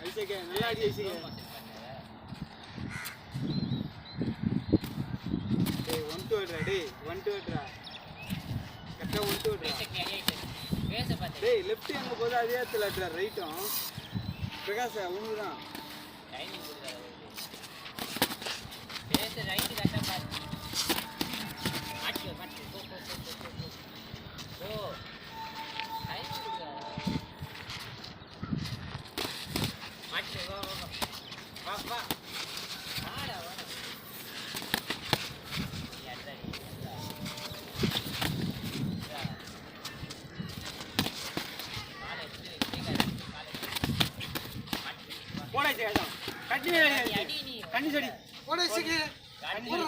ஐசேகே நல்லா அடி ஐசேகே. டேய் 1 2 எடுடா டேய் 1 2 எடுடா. கரெக்ட்டா 1 2 எடுடா. பேச பாத்து. டேய் லெஃப்ட் எங்க போதோ அதே இடத்துல எடுடா ரைட்டும். பிரகாஷ் உனக்குதான். டைமிங் கொடுடா. பேச ரைட் கரெக்ட்டா பாத்து. மாட்டி போ. ஓ. டைமிங் கொடுடா. மாட்டி வா. வா. வாடா. போடா சேகா கட்டி அடி நீ கண்ணி சடி போடா சேகே போடா